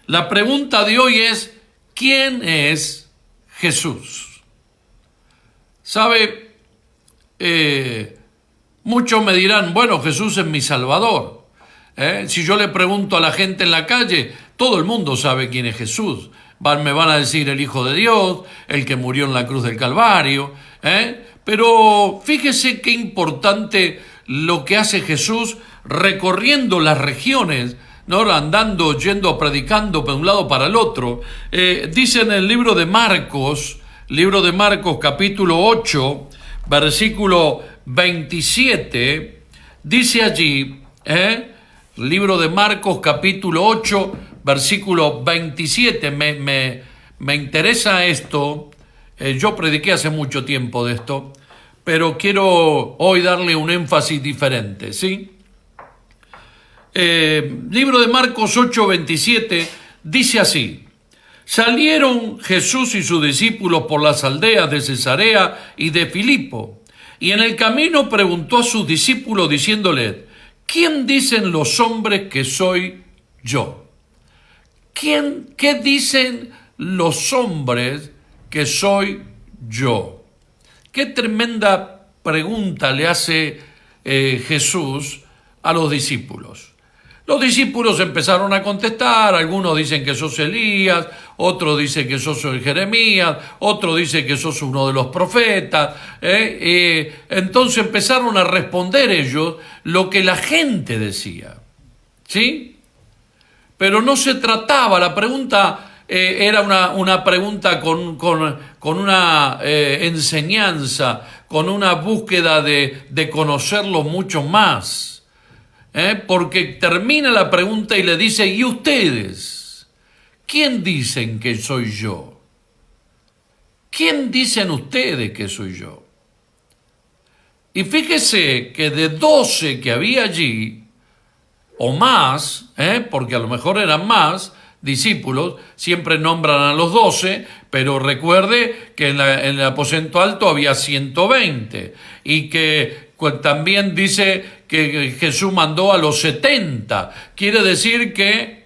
La pregunta de hoy es, ¿quién es Jesús? ¿Sabe? Muchos me dirán, bueno, Jesús es mi Salvador. Si yo le pregunto a la gente en la calle, todo el mundo sabe quién es Jesús. Me van a decir el Hijo de Dios, el que murió en la cruz del Calvario. Pero fíjese qué importante lo que hace Jesús recorriendo las regiones, ¿no? Andando, yendo, predicando de un lado para el otro. Dice en el libro de Marcos capítulo 8, versículo 27, dice allí, libro de Marcos capítulo 8, versículo 27, me interesa esto. Yo prediqué hace mucho tiempo de esto, pero quiero hoy darle un énfasis diferente, ¿sí? Libro de Marcos 8, 27, dice así: salieron Jesús y sus discípulos por las aldeas de Cesarea y de Filipo, y en el camino preguntó a sus discípulos diciéndoles: ¿quién dicen los hombres que soy yo? ¿Qué dicen los hombres que soy yo? Qué tremenda pregunta le hace Jesús a los discípulos. Los discípulos empezaron a contestar, algunos dicen que sos Elías, otros dicen que sos Jeremías, otros dicen que sos uno de los profetas. Entonces empezaron a responder ellos lo que la gente decía, ¿sí? Pero no se trataba, la pregunta era una pregunta con una enseñanza, con una búsqueda de conocerlo mucho más. Porque termina la pregunta y le dice: ¿y ustedes? ¿Quién dicen que soy yo? ¿Quién dicen ustedes que soy yo? Y fíjese que de 12 que había allí, o más, porque a lo mejor eran más discípulos, siempre nombran a los 12, pero recuerde que en el aposento alto había 120, y que también dice que Jesús mandó a los 70. Quiere decir que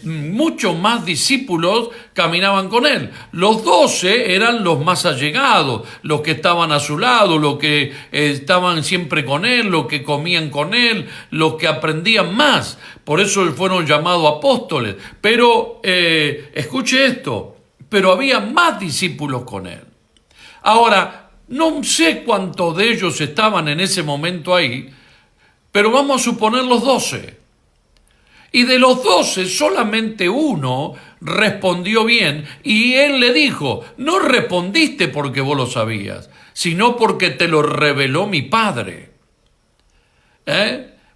muchos más discípulos caminaban con él. Los 12 eran los más allegados, los que estaban a su lado, los que estaban siempre con él, los que comían con él, los que aprendían más. Por eso fueron llamados apóstoles. Pero escuche esto, pero había más discípulos con él. Ahora, no sé cuántos de ellos estaban en ese momento ahí, pero vamos a suponer los 12. Y de los 12 solamente uno respondió bien, y él le dijo: no respondiste porque vos lo sabías, sino porque te lo reveló mi Padre.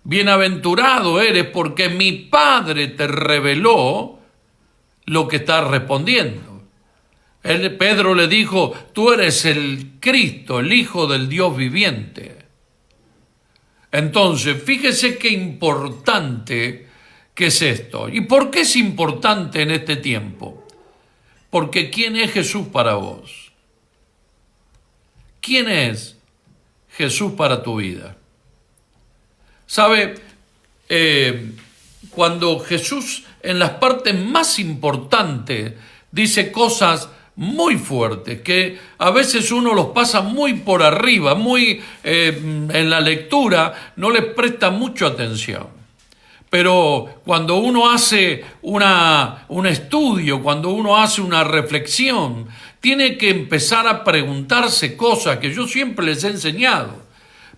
Bienaventurado eres porque mi Padre te reveló lo que estás respondiendo. Pedro le dijo: tú eres el Cristo, el Hijo del Dios viviente. Entonces, fíjese qué importante que es esto. ¿Y por qué es importante en este tiempo? Porque ¿quién es Jesús para vos? ¿Quién es Jesús para tu vida? ¿Sabe? Cuando Jesús en las partes más importantes dice cosas muy fuertes, que a veces uno los pasa muy por arriba, en la lectura no les presta mucha atención. Pero cuando uno hace un estudio, cuando uno hace una reflexión, tiene que empezar a preguntarse cosas que yo siempre les he enseñado.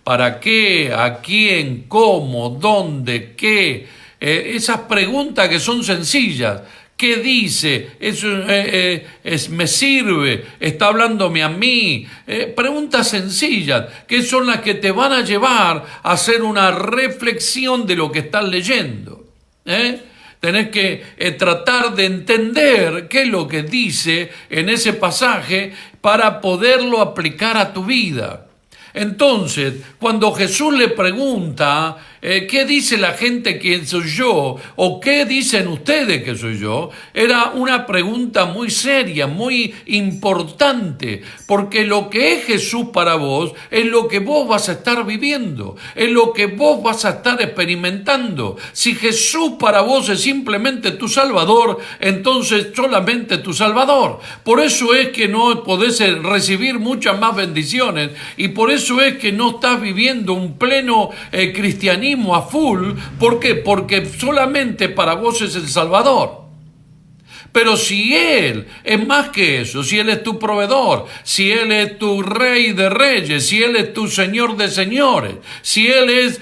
¿Para qué? ¿A quién? ¿Cómo? ¿Dónde? ¿Qué? Esas preguntas que son sencillas. ¿Qué dice? ¿Me sirve? ¿Está hablándome a mí? Preguntas sencillas, que son las que te van a llevar a hacer una reflexión de lo que estás leyendo. Tenés que tratar de entender qué es lo que dice en ese pasaje para poderlo aplicar a tu vida. Entonces, cuando Jesús le pregunta ¿qué dice la gente que soy yo? ¿O qué dicen ustedes que soy yo? Era una pregunta muy seria, muy importante, porque lo que es Jesús para vos es lo que vos vas a estar viviendo, es lo que vos vas a estar experimentando. Si Jesús para vos es simplemente tu Salvador, entonces solamente tu Salvador. Por eso es que no podés recibir muchas más bendiciones, y por eso es que no estás viviendo un pleno cristianismo a full. ¿Por qué? Porque solamente para vos es el Salvador. Pero si Él es más que eso, si Él es tu proveedor, si Él es tu Rey de reyes, si Él es tu Señor de señores, si Él es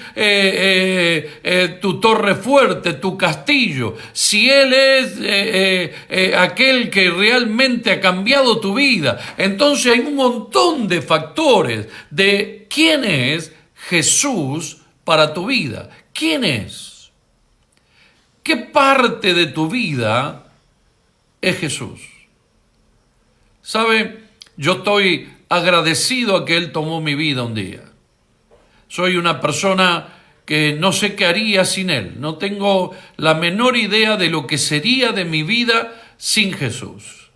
tu torre fuerte, tu castillo, si Él es aquel que realmente ha cambiado tu vida, entonces hay un montón de factores de quién es Jesús para tu vida. ¿Quién es? ¿Qué parte de tu vida es Jesús? ¿Sabe? Yo estoy agradecido a que Él tomó mi vida un día. Soy una persona que no sé qué haría sin Él. No tengo la menor idea de lo que sería de mi vida sin Jesús.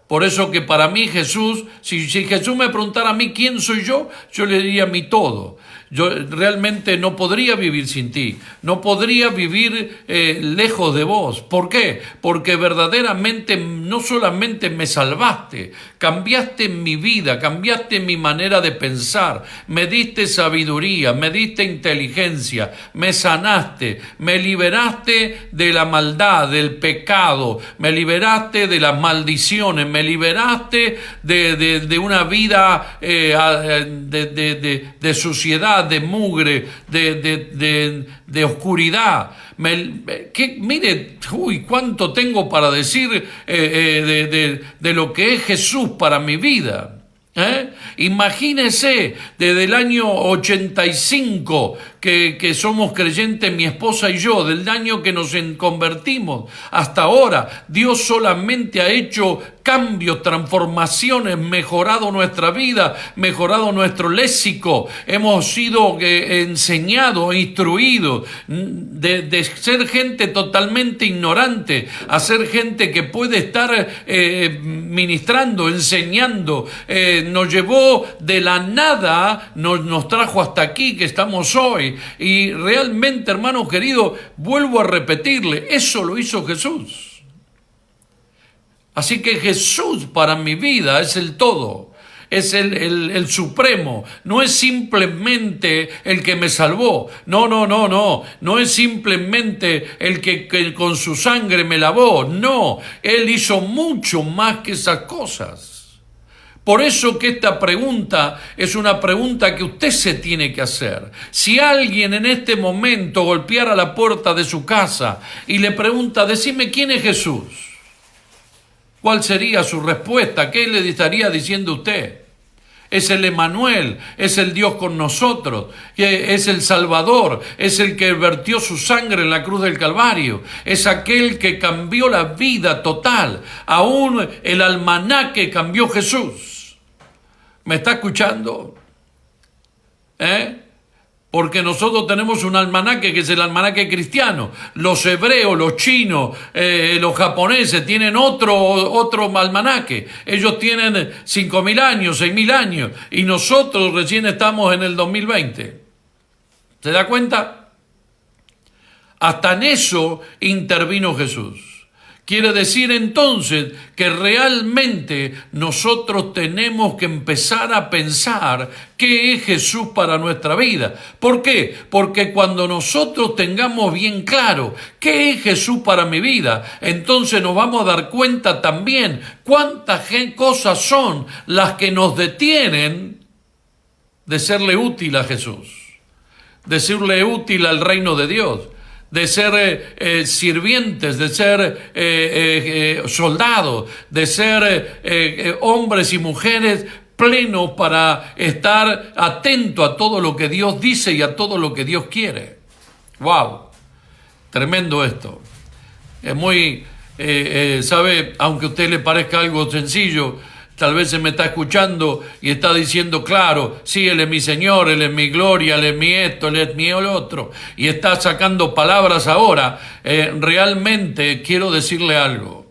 Por eso que para mí Jesús, si Jesús me preguntara a mí quién soy yo le diría mi todo. Yo realmente no podría vivir sin ti, no podría vivir lejos de vos. ¿Por qué? Porque verdaderamente no solamente me salvaste, cambiaste mi vida, cambiaste mi manera de pensar, me diste sabiduría, me diste inteligencia, me sanaste, me liberaste de la maldad, del pecado, me liberaste de las maldiciones, me liberaste de una vida de suciedad, de mugre, de oscuridad. Mire, cuánto tengo para decir de lo que es Jesús para mi vida. Imagínese, desde el año 85 que somos creyentes, mi esposa y yo, del año que nos convertimos hasta ahora, Dios solamente ha hecho cambios, transformaciones, mejorado nuestra vida, mejorado nuestro léxico. Hemos sido enseñados, instruidos, de ser gente totalmente ignorante a ser gente que puede estar ministrando, enseñando. Nos llevó de la nada, nos trajo hasta aquí que estamos hoy. Y realmente, hermanos queridos, vuelvo a repetirle, eso lo hizo Jesús. Así que Jesús para mi vida es el todo, es el supremo, no es simplemente el que me salvó, no es simplemente el que con su sangre me lavó, no, Él hizo mucho más que esas cosas. Por eso que esta pregunta es una pregunta que usted se tiene que hacer. Si alguien en este momento golpeara la puerta de su casa y le pregunta, decime quién es Jesús, ¿cuál sería su respuesta? ¿Qué le estaría diciendo usted? Es el Emmanuel, es el Dios con nosotros, es el Salvador, es el que vertió su sangre en la cruz del Calvario, es aquel que cambió la vida total. Aún el almanaque cambió Jesús. ¿Me está escuchando? Porque nosotros tenemos un almanaque que es el almanaque cristiano. Los hebreos, los chinos, los japoneses tienen otro almanaque. Ellos tienen 5.000 años, 6.000 años, y nosotros recién estamos en el 2020. ¿Se da cuenta? Hasta en eso intervino Jesús. Quiere decir entonces que realmente nosotros tenemos que empezar a pensar qué es Jesús para nuestra vida. ¿Por qué? Porque cuando nosotros tengamos bien claro qué es Jesús para mi vida, entonces nos vamos a dar cuenta también cuántas cosas son las que nos detienen de serle útil a Jesús, de serle útil al reino de Dios, de ser sirvientes, de ser soldados, de ser hombres y mujeres plenos para estar atentos a todo lo que Dios dice y a todo lo que Dios quiere. ¡Wow! Tremendo esto. Es muy, ¿sabe? Aunque a usted le parezca algo sencillo, Tal vez se me está escuchando y está diciendo, claro, sí, Él es mi Señor, Él es mi gloria, Él es mi esto, Él es mi otro. Y está sacando palabras ahora. Realmente quiero decirle algo.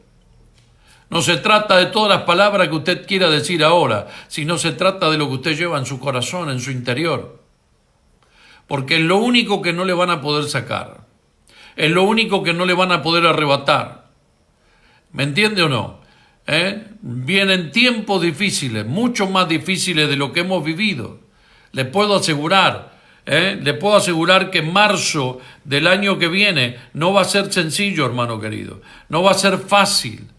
No se trata de todas las palabras que usted quiera decir ahora, sino se trata de lo que usted lleva en su corazón, en su interior. Porque es lo único que no le van a poder sacar. Es lo único que no le van a poder arrebatar. ¿Me entiende o no? Vienen tiempos difíciles, mucho más difíciles de lo que hemos vivido. Le puedo asegurar que marzo del año que viene no va a ser sencillo, hermano querido. No va a ser fácil.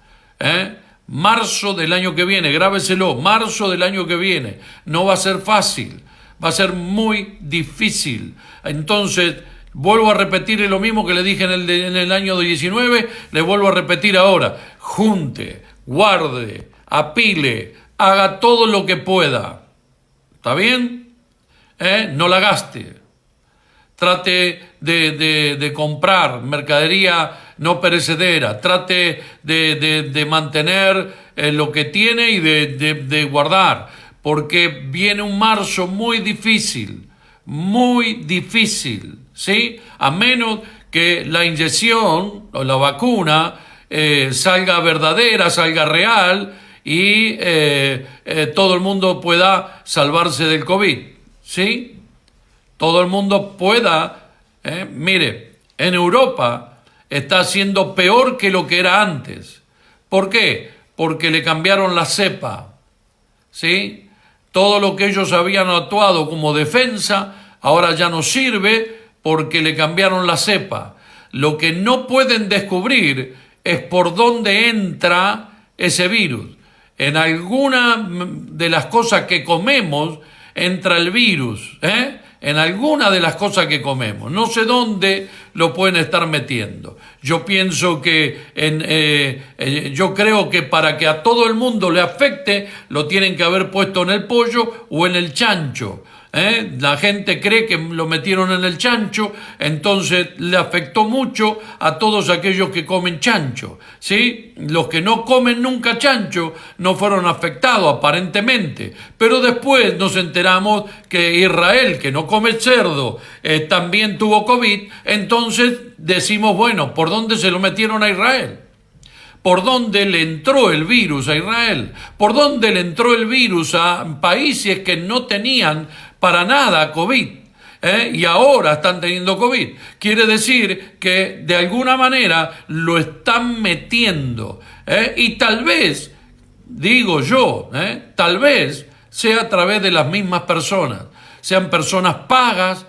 Marzo del año que viene, grábeselo, marzo del año que viene, no va a ser fácil, va a ser muy difícil. Entonces, vuelvo a repetir lo mismo que le dije en el año 19, le vuelvo a repetir ahora: junte, guarde, apile, haga todo lo que pueda. ¿Está bien? No la gaste. Trate de comprar mercadería no perecedera, trate de mantener lo que tiene y de guardar, porque viene un marzo muy difícil, ¿sí? A menos que la inyección o la vacuna salga verdadera, salga real y todo el mundo pueda salvarse del COVID, ¿sí? Todo el mundo pueda, mire, en Europa está siendo peor que lo que era antes. ¿Por qué? Porque le cambiaron la cepa, ¿sí? Todo lo que ellos habían actuado como defensa, ahora ya no sirve porque le cambiaron la cepa. Lo que no pueden descubrir es por dónde entra ese virus. En alguna de las cosas que comemos entra el virus, en alguna de las cosas que comemos. No sé dónde lo pueden estar metiendo. Yo pienso que, yo creo que para que a todo el mundo le afecte, lo tienen que haber puesto en el pollo o en el chancho. La gente cree que lo metieron en el chancho, entonces le afectó mucho a todos aquellos que comen chancho, ¿sí? Los que no comen nunca chancho no fueron afectados aparentemente, pero después nos enteramos que Israel, que no come cerdo, también tuvo COVID. Entonces decimos, bueno, ¿por dónde se lo metieron a Israel? ¿Por dónde le entró el virus a Israel? ¿Por dónde le entró el virus a países que no tenían para nada COVID? Y ahora están teniendo COVID. Quiere decir que de alguna manera lo están metiendo. Y tal vez, digo yo, tal vez sea a través de las mismas personas. Sean personas pagas,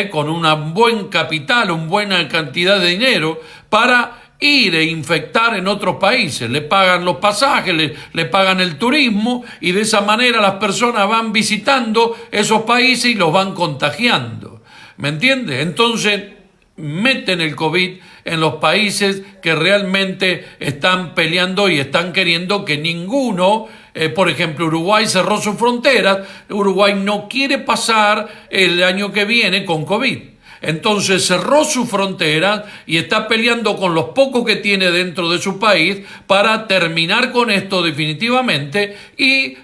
con un buen capital, una buena cantidad de dinero para ir e infectar en otros países. Le pagan los pasajes, le pagan el turismo, y de esa manera las personas van visitando esos países y los van contagiando. ¿Me entiende? Entonces meten el COVID en los países que realmente están peleando y están queriendo que ninguno, por ejemplo, Uruguay cerró sus fronteras. Uruguay no quiere pasar el año que viene con COVID. Entonces cerró sus fronteras y está peleando con los pocos que tiene dentro de su país para terminar con esto definitivamente y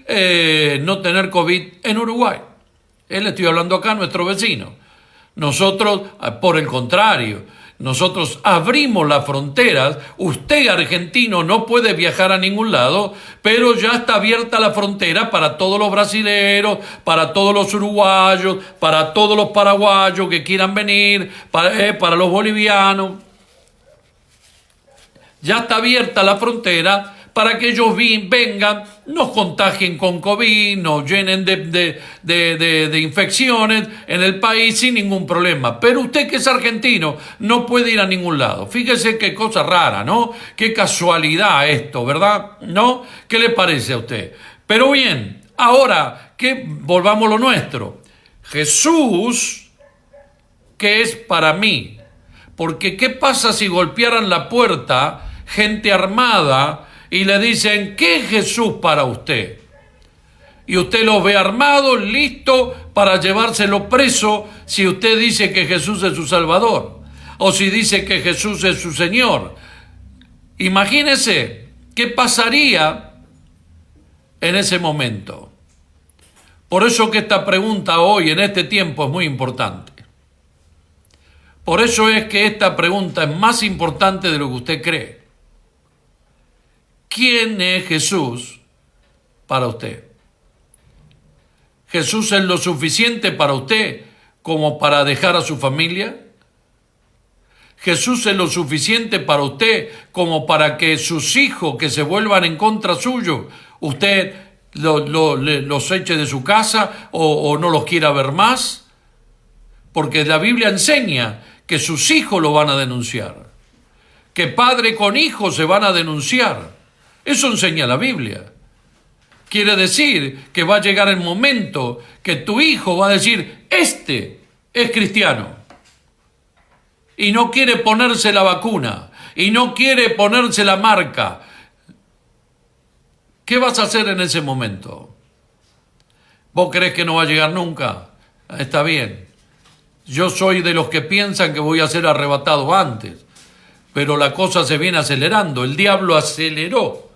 no tener COVID en Uruguay. Le estoy hablando acá a nuestro vecino. Nosotros, por el contrario, nosotros abrimos las fronteras. Usted, argentino, no puede viajar a ningún lado, pero ya está abierta la frontera para todos los brasileños, para todos los uruguayos, para todos los paraguayos que quieran venir, para los bolivianos. Ya está abierta la frontera para que ellos vengan, nos contagien con COVID, nos llenen de infecciones en el país sin ningún problema. Pero usted, que es argentino, no puede ir a ningún lado. Fíjese qué cosa rara, ¿no? Qué casualidad esto, ¿verdad? ¿No? ¿Qué le parece a usted? Pero bien, ahora que volvamos a lo nuestro. Jesús, ¿qué es para mí? Porque ¿qué pasa si golpearan la puerta gente armada y le dicen, ¿qué es Jesús para usted? Y usted los ve armados, listos para llevárselo preso si usted dice que Jesús es su Salvador, o si dice que Jesús es su Señor. Imagínese qué pasaría en ese momento. Por eso que esta pregunta hoy, en este tiempo, es muy importante. Por eso es que esta pregunta es más importante de lo que usted cree. ¿Quién es Jesús para usted? ¿Jesús es lo suficiente para usted como para dejar a su familia? ¿Jesús es lo suficiente para usted como para que sus hijos que se vuelvan en contra suyo, usted los eche de su casa o no los quiera ver más? Porque la Biblia enseña que sus hijos lo van a denunciar, que padre con hijo se van a denunciar. Eso enseña la Biblia. Quiere decir que va a llegar el momento que tu hijo va a decir, este es cristiano, y no quiere ponerse la vacuna, y no quiere ponerse la marca. ¿Qué vas a hacer en ese momento? ¿Vos crees que no va a llegar nunca? Está bien. Yo soy de los que piensan que voy a ser arrebatado antes, pero la cosa se viene acelerando. El diablo aceleró.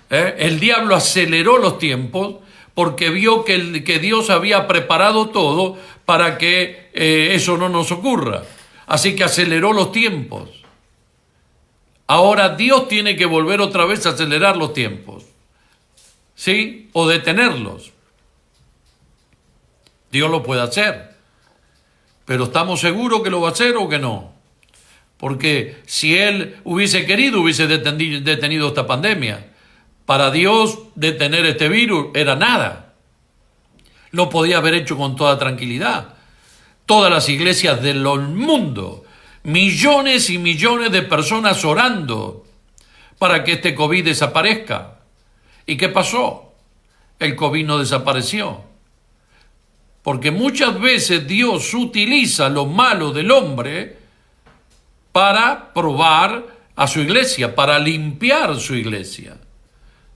El diablo aceleró los tiempos porque vio que Dios había preparado todo para que eso no nos ocurra. Así que aceleró los tiempos. Ahora Dios tiene que volver otra vez a acelerar los tiempos, ¿sí? O detenerlos. Dios lo puede hacer, pero ¿estamos seguros que lo va a hacer o que no? Porque si Él hubiese querido, hubiese detenido esta pandemia. Para Dios, detener este virus era nada. Lo podía haber hecho con toda tranquilidad. Todas las iglesias del mundo, millones y millones de personas orando para que este COVID desaparezca. ¿Y qué pasó? El COVID no desapareció. Porque muchas veces Dios utiliza lo malo del hombre para probar a su iglesia, para limpiar su iglesia.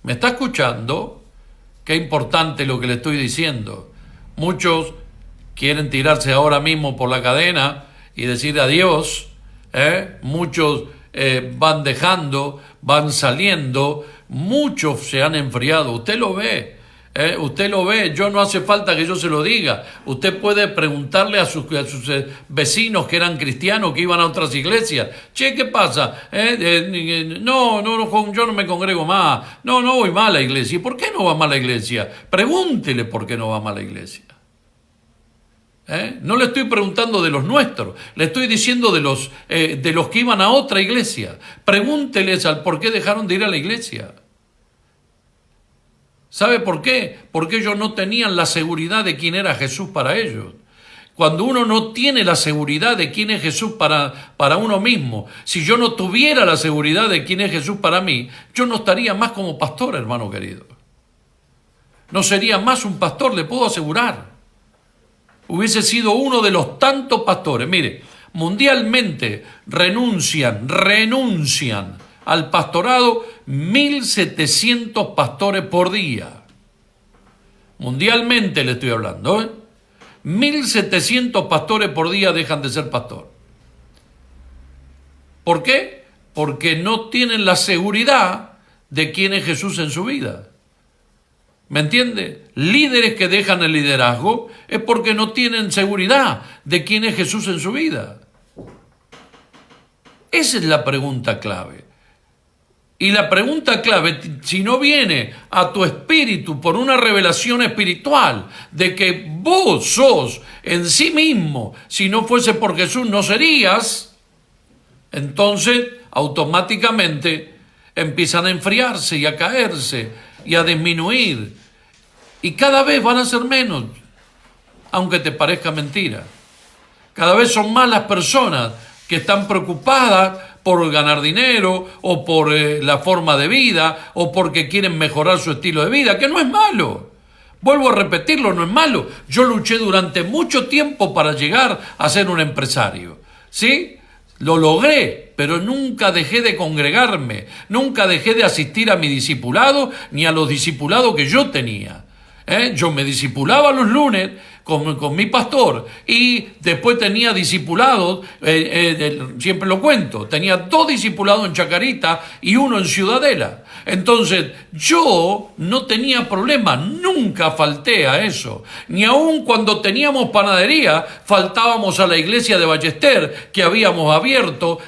¿Me está escuchando? Qué importante lo que le estoy diciendo. Muchos quieren tirarse ahora mismo por la cadena y decir adiós. Muchos van dejando, van saliendo. Muchos se han enfriado. Usted lo ve. Usted lo ve, yo no hace falta que yo se lo diga. Usted puede preguntarle a sus vecinos que eran cristianos, que iban a otras iglesias. Che, ¿qué pasa? No, yo no me congrego más. No voy más a la iglesia. ¿Y por qué no va más a la iglesia? Pregúntele por qué no va más a la iglesia. No le estoy preguntando de los nuestros, le estoy diciendo de los que iban a otra iglesia. Pregúnteles al por qué dejaron de ir a la iglesia. ¿Sabe por qué? Porque ellos no tenían la seguridad de quién era Jesús para ellos. Cuando uno no tiene la seguridad de quién es Jesús para uno mismo, si yo no tuviera la seguridad de quién es Jesús para mí, yo no estaría más como pastor, hermano querido. No sería más un pastor, le puedo asegurar. Hubiese sido uno de los tantos pastores. Mire, mundialmente renuncian al pastorado 1.700 pastores por día. Mundialmente le estoy hablando, 1.700 pastores por día dejan de ser pastor. ¿Por qué? Porque no tienen la seguridad de quién es Jesús en su vida. ¿Me entiende? Líderes que dejan el liderazgo es porque no tienen seguridad de quién es Jesús en su vida. Esa es la pregunta clave. Y la pregunta clave, si no viene a tu espíritu por una revelación espiritual de que vos sos en sí mismo, si no fuese por Jesús no serías, entonces automáticamente empiezan a enfriarse y a caerse y a disminuir. Y cada vez van a ser menos, aunque te parezca mentira. Cada vez son más las personas que están preocupadas por ganar dinero o por la forma de vida o porque quieren mejorar su estilo de vida, que no es malo. Vuelvo a repetirlo, no es malo. Yo luché durante mucho tiempo para llegar a ser un empresario, ¿sí? Lo logré, pero nunca dejé de congregarme, nunca dejé de asistir a mi discipulado ni a los discipulados que yo tenía. Yo me discipulaba los lunes, con mi pastor, y después tenía discipulados, siempre lo cuento, tenía 2 discipulados en Chacarita y 1 en Ciudadela. Entonces yo no tenía problema, nunca falté a eso, ni aun cuando teníamos panadería faltábamos a la iglesia de Ballester que habíamos abierto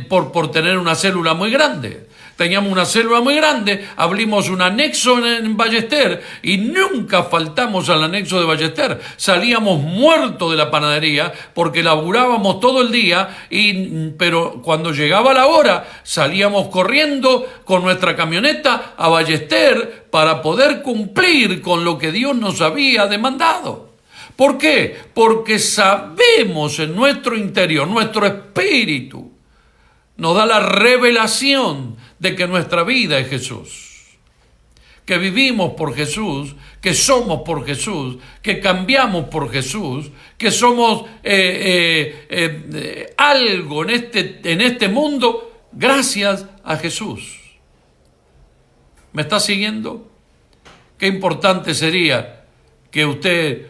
por tener una célula muy grande. Teníamos una célula muy grande, abrimos un anexo en Ballester y nunca faltamos al anexo de Ballester. Salíamos muertos de la panadería porque laburábamos todo el día, pero cuando llegaba la hora salíamos corriendo con nuestra camioneta a Ballester para poder cumplir con lo que Dios nos había demandado. ¿Por qué? Porque sabemos en nuestro interior, nuestro espíritu nos da la revelación de que nuestra vida es Jesús, que vivimos por Jesús, que somos por Jesús, que cambiamos por Jesús, que somos algo en este mundo gracias a Jesús. ¿Me está siguiendo? Qué importante sería que usted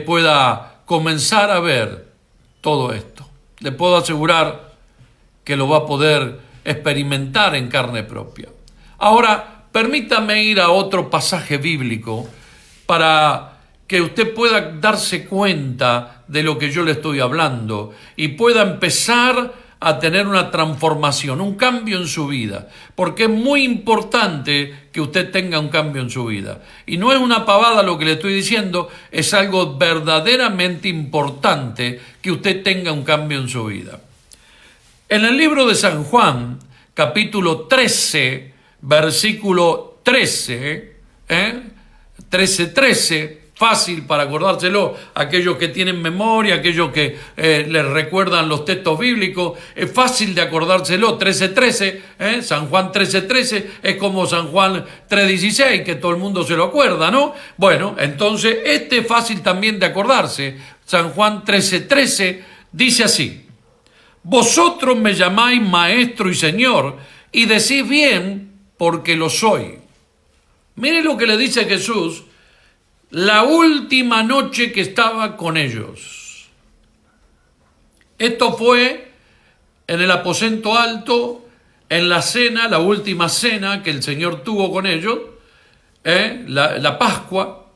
pueda comenzar a ver todo esto. Le puedo asegurar que lo va a poder experimentar en carne propia. Ahora, permítame ir a otro pasaje bíblico para que usted pueda darse cuenta de lo que yo le estoy hablando y pueda empezar a tener una transformación, un cambio en su vida, porque es muy importante que usted tenga un cambio en su vida. Y no es una pavada lo que le estoy diciendo, es algo verdaderamente importante que usted tenga un cambio en su vida. En el libro de San Juan, capítulo 13, versículo 13, 13, fácil para acordárselo, aquellos que tienen memoria, aquellos que les recuerdan los textos bíblicos, es fácil de acordárselo, 13, San Juan 13, es como San Juan 3:16, que todo el mundo se lo acuerda, ¿no? Bueno, entonces este es fácil también de acordarse. San Juan 13 dice así: vosotros me llamáis maestro y señor, y decís bien, porque lo soy. Mire lo que le dice Jesús la última noche que estaba con ellos. Esto fue en el aposento alto, en la cena, la última cena que el Señor tuvo con ellos, la Pascua,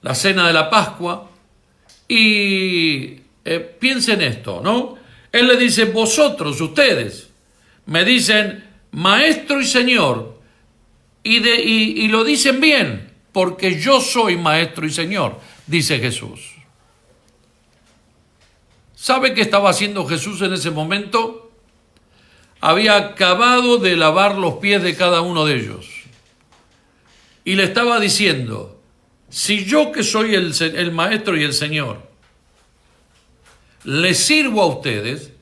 la cena de la Pascua. Y piensen esto, ¿no? Él le dice, vosotros, ustedes, me dicen maestro y señor, y lo dicen bien, porque yo soy maestro y señor, dice Jesús. ¿Sabe qué estaba haciendo Jesús en ese momento? Había acabado de lavar los pies de cada uno de ellos. Y le estaba diciendo, si yo que soy el maestro y el señor, les sirvo a ustedes,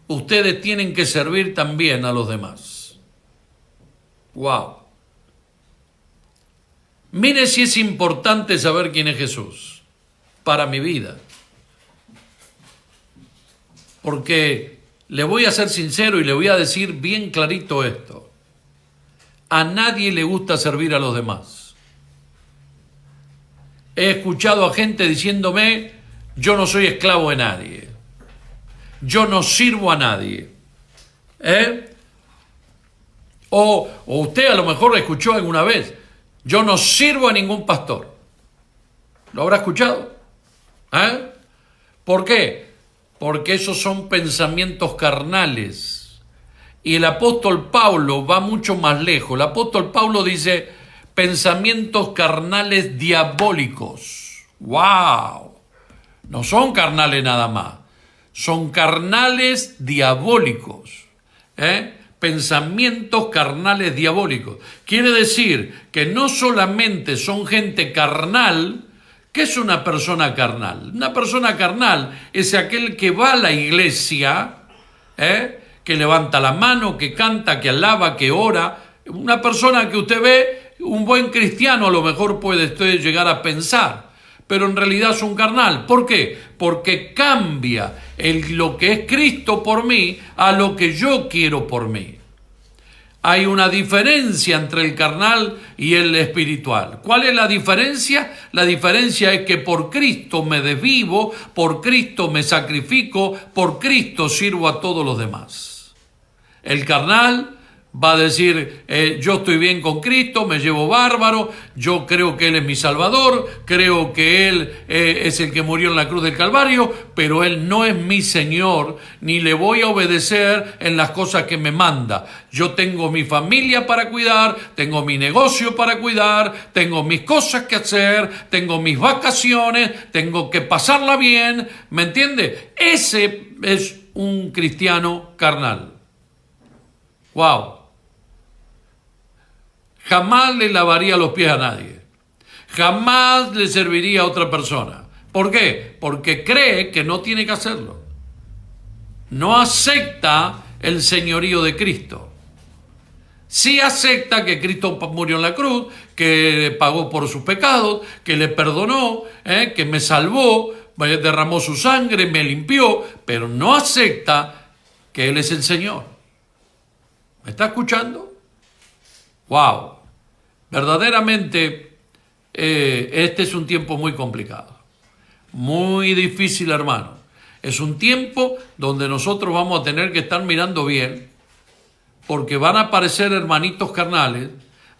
ustedes tienen que servir también a los demás. ¡Wow! Mire si es importante saber quién es Jesús para mi vida. Porque le voy a ser sincero y le voy a decir bien clarito esto. A nadie le gusta servir a los demás. He escuchado a gente diciéndome, yo no soy esclavo de nadie. Yo no sirvo a nadie. O usted a lo mejor lo escuchó alguna vez. Yo no sirvo a ningún pastor. ¿Lo habrá escuchado? ¿Por qué? Porque esos son pensamientos carnales. Y el apóstol Pablo va mucho más lejos. El apóstol Pablo dice pensamientos carnales diabólicos. ¡Wow! No son carnales nada más, son carnales diabólicos. Pensamientos carnales diabólicos. Quiere decir que no solamente son gente carnal. ¿Qué es una persona carnal? Una persona carnal es aquel que va a la iglesia, que levanta la mano, que canta, que alaba, que ora. Una persona que usted ve, un buen cristiano a lo mejor puede usted llegar a pensar, pero en realidad es un carnal. ¿Por qué? Porque cambia lo que es Cristo por mí a lo que yo quiero por mí. Hay una diferencia entre el carnal y el espiritual. ¿Cuál es la diferencia? La diferencia es que por Cristo me desvivo, por Cristo me sacrifico, por Cristo sirvo a todos los demás. El carnal va a decir, yo estoy bien con Cristo, me llevo bárbaro, yo creo que Él es mi Salvador, creo que Él es el que murió en la cruz del Calvario, pero Él no es mi Señor, ni le voy a obedecer en las cosas que me manda. Yo tengo mi familia para cuidar, tengo mi negocio para cuidar, tengo mis cosas que hacer, tengo mis vacaciones, tengo que pasarla bien, ¿me entiende? Ese es un cristiano carnal. ¡Wow! Jamás le lavaría los pies a nadie. Jamás le serviría a otra persona. ¿Por qué? Porque cree que no tiene que hacerlo. No acepta el señorío de Cristo. Sí acepta que Cristo murió en la cruz, que pagó por sus pecados, que le perdonó, que me salvó, derramó su sangre, me limpió, pero no acepta que Él es el Señor. ¿Me está escuchando? ¡Wow! Verdaderamente, este es un tiempo muy complicado. Muy difícil, hermano. Es un tiempo donde nosotros vamos a tener que estar mirando bien, porque van a aparecer hermanitos carnales,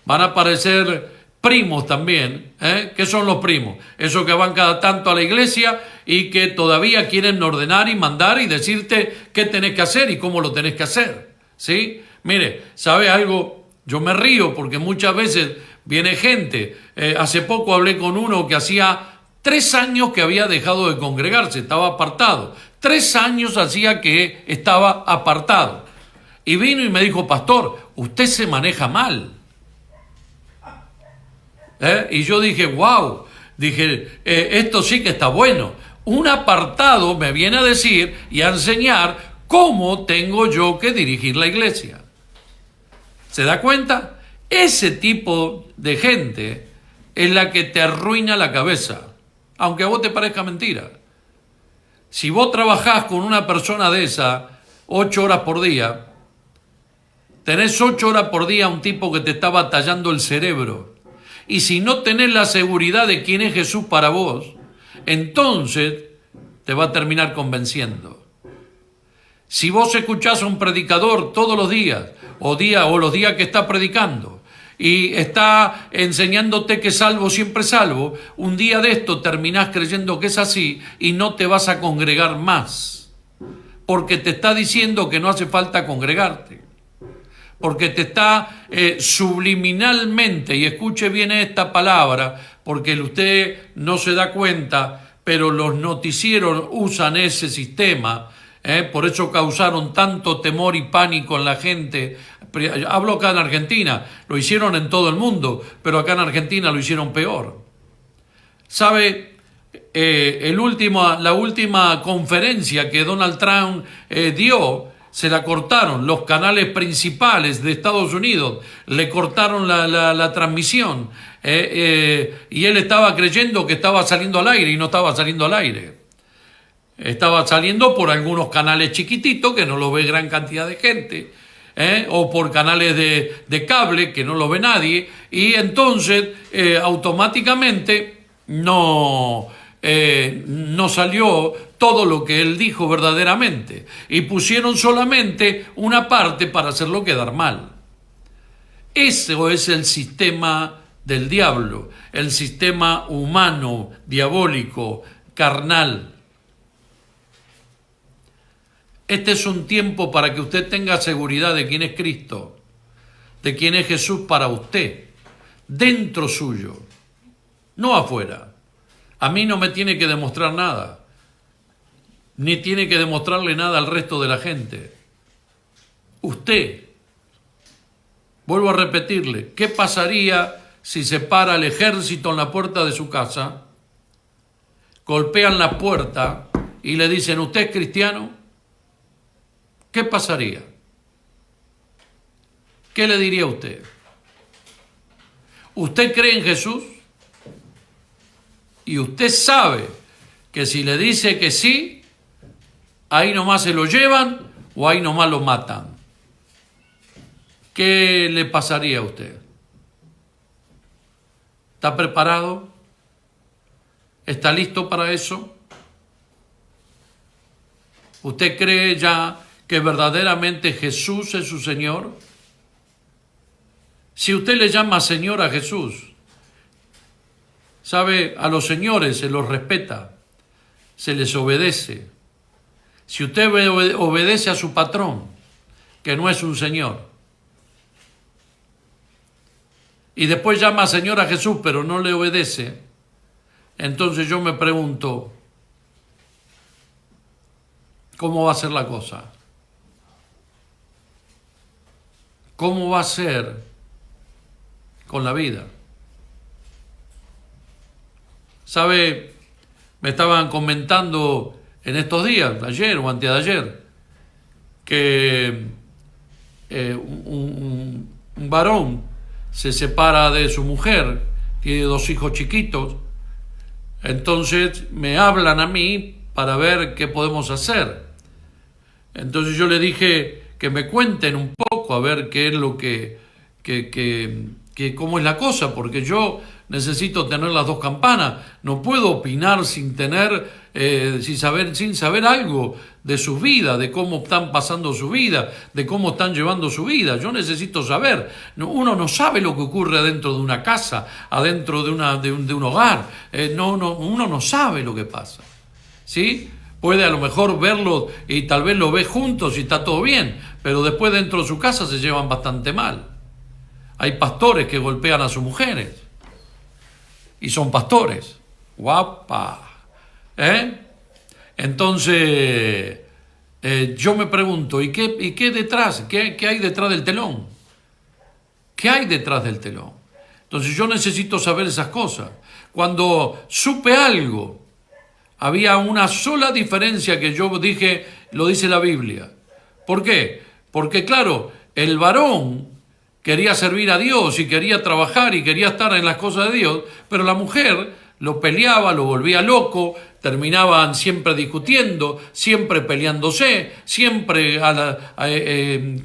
van a aparecer primos también. ¿Qué son los primos? Esos que van cada tanto a la iglesia y que todavía quieren ordenar y mandar y decirte qué tenés que hacer y cómo lo tenés que hacer. ¿Sí? Mire, ¿sabe algo? Yo me río porque muchas veces viene gente. Hace poco hablé con uno que hacía 3 años que había dejado de congregarse, estaba apartado. 3 años hacía que estaba apartado. Y vino y me dijo, pastor, usted se maneja mal. Y yo dije, wow, dije, esto sí que está bueno. Un apartado me viene a decir y a enseñar cómo tengo yo que dirigir la iglesia. ¿Se da cuenta? Ese tipo de gente es la que te arruina la cabeza, aunque a vos te parezca mentira. Si vos trabajás con una persona de esa 8 horas por día, tenés 8 horas por día un tipo que te está batallando el cerebro. Y si no tenés la seguridad de quién es Jesús para vos, entonces te va a terminar convenciendo. Si vos escuchás a un predicador todos los días, o los días que está predicando, y está enseñándote que salvo siempre salvo, un día de esto terminás creyendo que es así y no te vas a congregar más, porque te está diciendo que no hace falta congregarte, porque te está subliminalmente, y escuche bien esta palabra, porque usted no se da cuenta, pero los noticieros usan ese sistema. Por eso causaron tanto temor y pánico en la gente. Hablo acá en Argentina, lo hicieron en todo el mundo, pero acá en Argentina lo hicieron peor. ¿Sabe? La última conferencia que Donald Trump dio, se la cortaron. Los canales principales de Estados Unidos le cortaron la transmisión. Y él estaba creyendo que estaba saliendo al aire y no estaba saliendo al aire. Estaba saliendo por algunos canales chiquititos que no lo ve gran cantidad de gente, o por canales de cable que no lo ve nadie, y entonces automáticamente no salió todo lo que él dijo verdaderamente, y pusieron solamente una parte para hacerlo quedar mal. Eso es el sistema del diablo, el sistema humano, diabólico, carnal. Este es un tiempo para que usted tenga seguridad de quién es Cristo, de quién es Jesús para usted, dentro suyo, no afuera. A mí no me tiene que demostrar nada, ni tiene que demostrarle nada al resto de la gente. Usted, vuelvo a repetirle, ¿qué pasaría si se para el ejército en la puerta de su casa, golpean la puerta y le dicen, ¿usted es cristiano? ¿Qué pasaría? ¿Qué le diría a usted? ¿Usted cree en Jesús? Y usted sabe que si le dice que sí, ahí nomás se lo llevan o ahí nomás lo matan. ¿Qué le pasaría a usted? ¿Está preparado? ¿Está listo para eso? ¿Usted cree ya que verdaderamente Jesús es su Señor? Si usted le llama Señor a Jesús, sabe, a los señores se los respeta, se les obedece. Si usted obedece a su patrón, que no es un señor, y después llama Señor a Jesús, pero no le obedece, entonces yo me pregunto, ¿cómo va a ser la cosa? ¿Cómo va a ser con la vida? ¿Sabe? Me estaban comentando en estos días, ayer o antes de ayer, que un varón se separa de su mujer, tiene 2 hijos chiquitos, entonces me hablan a mí para ver qué podemos hacer. Entonces yo le dije que me cuenten un poco a ver qué es lo que cómo es la cosa, porque yo necesito tener las 2 campanas, no puedo opinar sin tener, sin saber algo de su vida, de cómo están pasando su vida, de cómo están llevando su vida. Yo necesito saber. Uno no sabe lo que ocurre adentro de una casa, adentro de un hogar. Uno no sabe lo que pasa, ¿sí? Puede a lo mejor verlo y tal vez lo ve juntos y está todo bien, pero después dentro de su casa se llevan bastante mal. Hay pastores que golpean a sus mujeres y son pastores. Guapa. Entonces, yo me pregunto, ¿y qué detrás? ¿Qué hay detrás del telón? ¿Qué hay detrás del telón? Entonces yo necesito saber esas cosas. Cuando supe algo, había una sola diferencia que yo dije, lo dice la Biblia. ¿Por qué? Porque claro, el varón quería servir a Dios y quería trabajar y quería estar en las cosas de Dios, pero la mujer lo peleaba, lo volvía loco, terminaban siempre discutiendo, siempre peleándose, siempre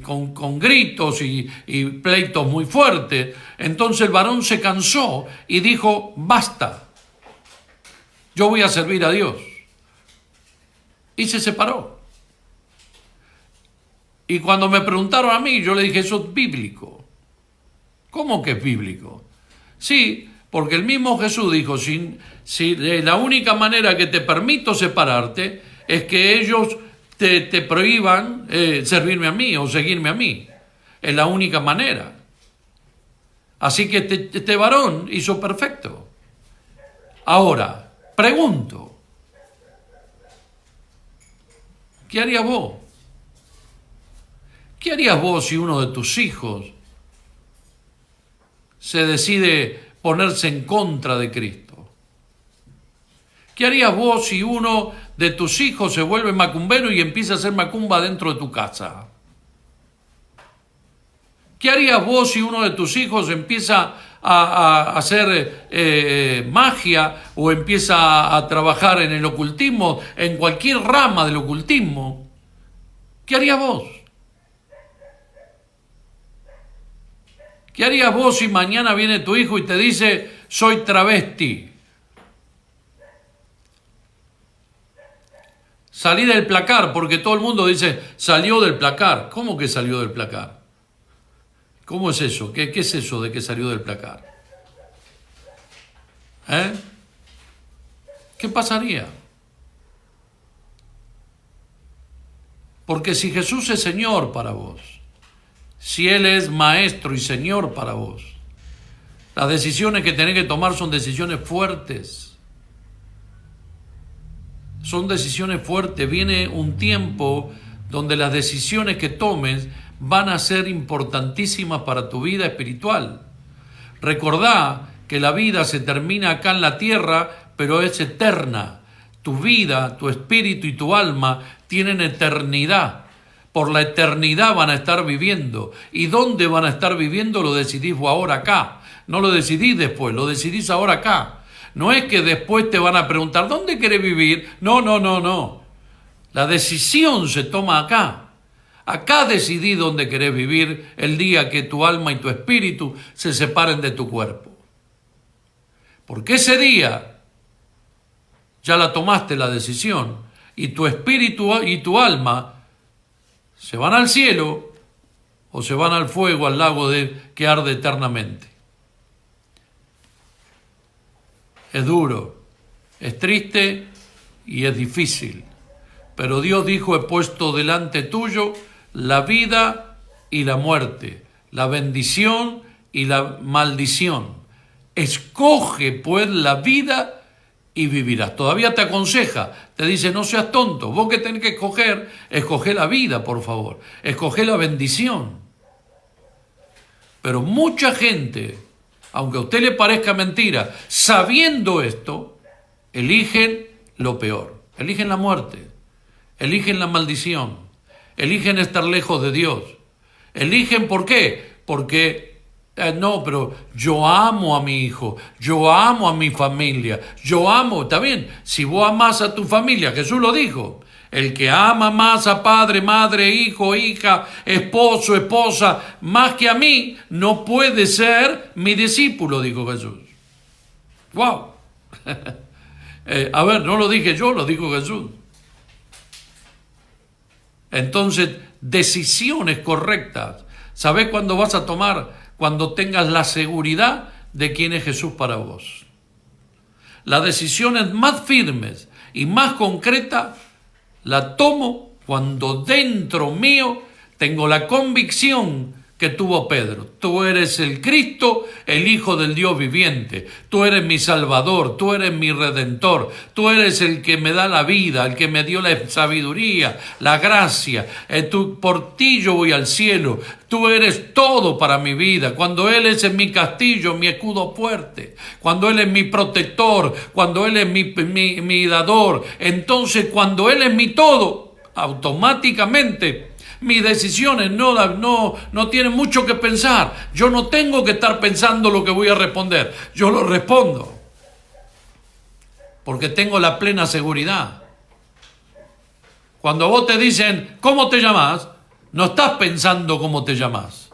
con gritos y pleitos muy fuertes. Entonces el varón se cansó y dijo, basta, yo voy a servir a Dios. Y se separó. Y cuando me preguntaron a mí, yo le dije, eso es bíblico. ¿Cómo que es bíblico? Sí, porque el mismo Jesús dijo, si la única manera que te permito separarte es que ellos te prohíban servirme a mí o seguirme a mí. Es la única manera. Así que este varón hizo perfecto. Ahora, pregunto, ¿qué harías vos? ¿Qué harías vos si uno de tus hijos se decide ponerse en contra de Cristo? ¿Qué harías vos si uno de tus hijos se vuelve macumbero y empieza a hacer macumba dentro de tu casa? ¿Qué harías vos si uno de tus hijos empieza a hacer magia o empieza a trabajar en el ocultismo, en cualquier rama del ocultismo? ¿Qué harías vos? ¿Qué harías vos si mañana viene tu hijo y te dice, soy travesti? Salí del placar, porque todo el mundo dice, salió del placar. ¿Cómo que salió del placar? ¿Cómo es eso? ¿Qué es eso de que salió del placar? ¿Qué pasaría? Porque si Jesús es Señor para vos, si Él es Maestro y Señor para vos, las decisiones que tenés que tomar son decisiones fuertes. Son decisiones fuertes. Viene un tiempo donde las decisiones que tomes van a ser importantísimas para tu vida espiritual. Recordá que la vida se termina acá en la tierra, pero es eterna. Tu vida, tu espíritu y tu alma tienen eternidad. Por la eternidad van a estar viviendo. ¿Y dónde van a estar viviendo? Lo decidís vos ahora acá. No lo decidís después, lo decidís ahora acá. No es que después te van a preguntar, ¿dónde querés vivir? No. La decisión se toma acá. Acá decidí dónde querés vivir el día que tu alma y tu espíritu se separen de tu cuerpo. Porque ese día Ya la tomaste la decisión y tu espíritu y tu alma se van al cielo o se van al fuego, al lago que arde eternamente. Es duro, es triste y es difícil. Pero Dios dijo, he puesto delante tuyo la vida y la muerte, la bendición y la maldición. Escoge pues la vida y vivirás. Todavía te aconseja, te dice, no seas tonto. Vos que tenés que escoger la vida, por favor. Escoge la bendición. Pero mucha gente, aunque a usted le parezca mentira, sabiendo esto, eligen lo peor. Eligen la muerte. Eligen la maldición, eligen estar lejos de Dios. Eligen, ¿por qué? Porque, no, pero yo amo a mi hijo, yo amo a mi familia, yo amo, está bien, si vos amás a tu familia, Jesús lo dijo, el que ama más a padre, madre, hijo, hija, esposo, esposa, más que a mí, no puede ser mi discípulo, dijo Jesús. ¡Wow! A ver, no lo dije yo, lo dijo Jesús. Entonces, decisiones correctas. ¿Sabés cuándo vas a tomar? Cuando tengas la seguridad de quién es Jesús para vos. Las decisiones más firmes y más concretas las tomo cuando dentro mío tengo la convicción que tuvo Pedro. Tú eres el Cristo, el Hijo del Dios viviente. Tú eres mi Salvador, tú eres mi Redentor. Tú eres el que me da la vida, el que me dio la sabiduría, la gracia. Por ti yo voy al cielo. Tú eres todo para mi vida. Cuando Él es en mi castillo, mi escudo fuerte. Cuando Él es mi protector, cuando Él es mi dador. Entonces, cuando Él es mi todo, automáticamente mis decisiones no tienen mucho que pensar. Yo no tengo que estar pensando lo que voy a responder. Yo lo respondo. Porque tengo la plena seguridad. Cuando vos te dicen, ¿cómo te llamás? No estás pensando cómo te llamás.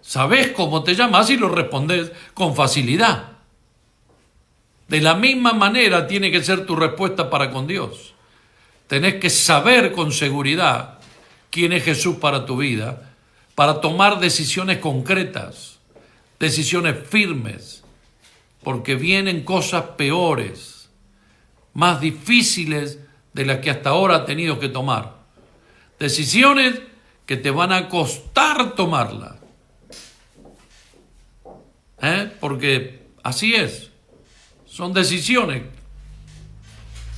Sabés cómo te llamás y lo respondés con facilidad. De la misma manera tiene que ser tu respuesta para con Dios. Tenés que saber con seguridad quién es Jesús para tu vida, para tomar decisiones concretas, decisiones firmes, porque vienen cosas peores, más difíciles de las que hasta ahora has tenido que tomar. Decisiones que te van a costar tomarlas. Porque así es. Son decisiones.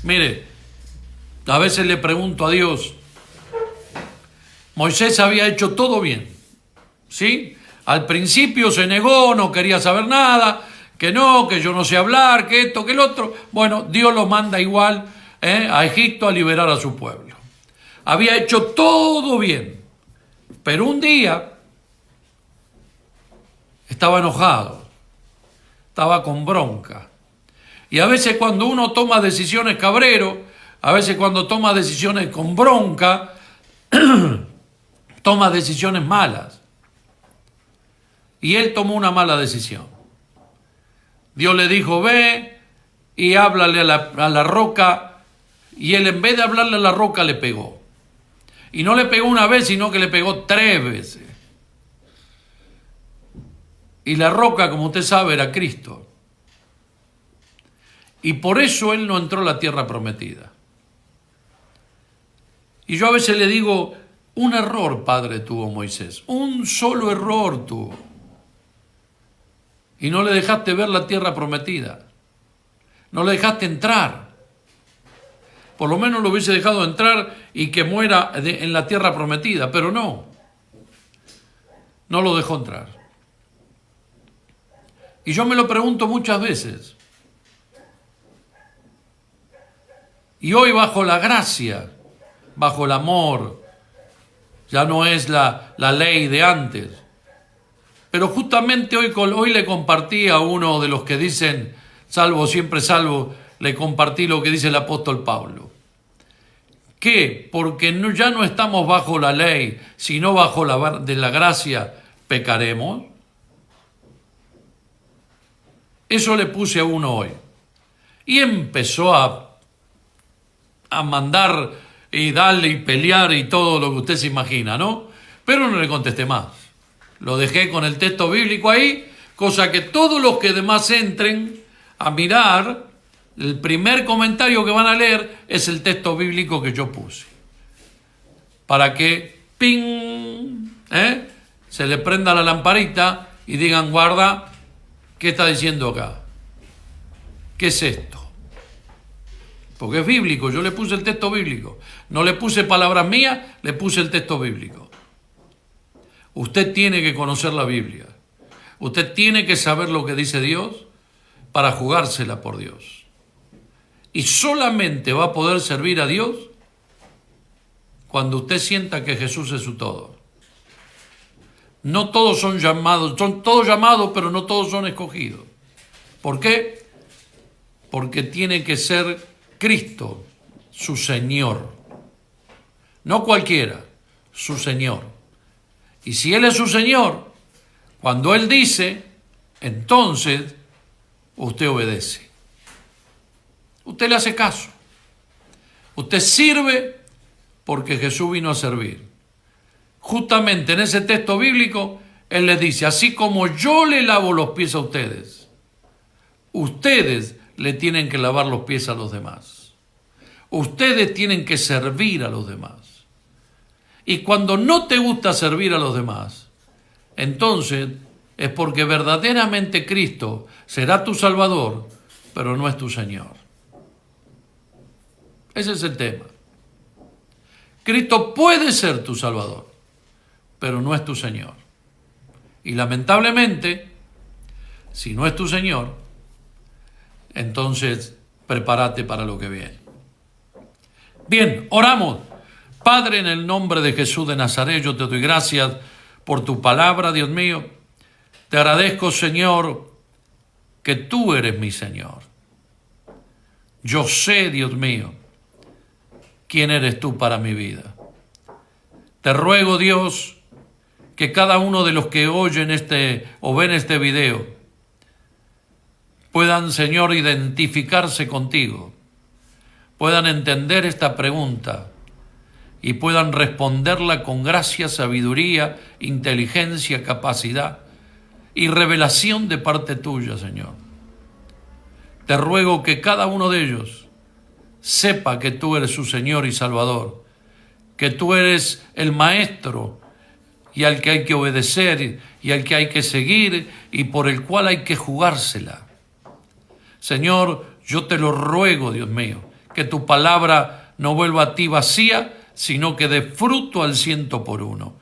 Mire, a veces le pregunto a Dios, Moisés había hecho todo bien, ¿sí? Al principio se negó, no quería saber nada, que yo no sé hablar, que esto, que el otro. Bueno, Dios lo manda igual a Egipto a liberar a su pueblo. Había hecho todo bien, pero un día estaba enojado, estaba con bronca. Y a veces cuando uno toma decisiones cabrero, a veces cuando toma decisiones con bronca, toma decisiones malas. Y él tomó una mala decisión. Dios le dijo, ve y háblale a la roca. Y él, en vez de hablarle a la roca, le pegó. Y no le pegó una vez, sino que le pegó 3 veces. Y la roca, como usted sabe, era Cristo. Y por eso él no entró a la tierra prometida. Y yo a veces le digo, un error, padre, tuvo Moisés. Un solo error tuvo. Y no le dejaste ver la tierra prometida. No le dejaste entrar. Por lo menos lo hubiese dejado entrar y que muera en la tierra prometida. Pero no. No lo dejó entrar. Y yo me lo pregunto muchas veces. Y hoy bajo la gracia, bajo el amor, ya no es la ley de antes. Pero justamente hoy le compartí a uno de los que dicen, salvo siempre salvo, le compartí lo que dice el apóstol Pablo. ¿Qué? Porque ya no estamos bajo la ley, sino bajo la gracia, ¿pecaremos? Eso le puse a uno hoy. Y empezó a a mandar y darle y pelear y todo lo que usted se imagina, ¿no? Pero no le contesté más. Lo dejé con el texto bíblico ahí, cosa que todos los que demás entren a mirar, el primer comentario que van a leer es el texto bíblico que yo puse. Para que, ¡ping!, se le prenda la lamparita y digan, guarda, ¿qué está diciendo acá? ¿Qué es esto? Porque es bíblico, yo le puse el texto bíblico. No le puse palabras mías, le puse el texto bíblico. Usted tiene que conocer la Biblia. Usted tiene que saber lo que dice Dios para jugársela por Dios. Y solamente va a poder servir a Dios cuando usted sienta que Jesús es su todo. No todos son llamados, son todos llamados, pero no todos son escogidos. ¿Por qué? Porque tiene que ser Cristo, su Señor. No cualquiera, su Señor. Y si Él es su Señor, cuando Él dice, entonces usted obedece. Usted le hace caso. Usted sirve porque Jesús vino a servir. Justamente en ese texto bíblico, Él les dice, así como yo le lavo los pies a ustedes, ustedes le tienen que lavar los pies a los demás. Ustedes tienen que servir a los demás. Y cuando no te gusta servir a los demás, entonces es porque verdaderamente Cristo será tu Salvador, pero no es tu Señor. Ese es el tema. Cristo puede ser tu Salvador, pero no es tu Señor. Y lamentablemente, si no es tu Señor, entonces prepárate para lo que viene. Bien, oramos. Padre, en el nombre de Jesús de Nazaret, yo te doy gracias por tu palabra, Dios mío. Te agradezco, Señor, que tú eres mi Señor. Yo sé, Dios mío, quién eres tú para mi vida. Te ruego, Dios, que cada uno de los que oyen o ven este video puedan, Señor, identificarse contigo, puedan entender esta pregunta y puedan responderla con gracia, sabiduría, inteligencia, capacidad y revelación de parte tuya, Señor. Te ruego que cada uno de ellos sepa que tú eres su Señor y Salvador, que tú eres el Maestro y al que hay que obedecer y al que hay que seguir y por el cual hay que jugársela. Señor, yo te lo ruego, Dios mío, que tu palabra no vuelva a ti vacía, sino que dé fruto al 100 por 1.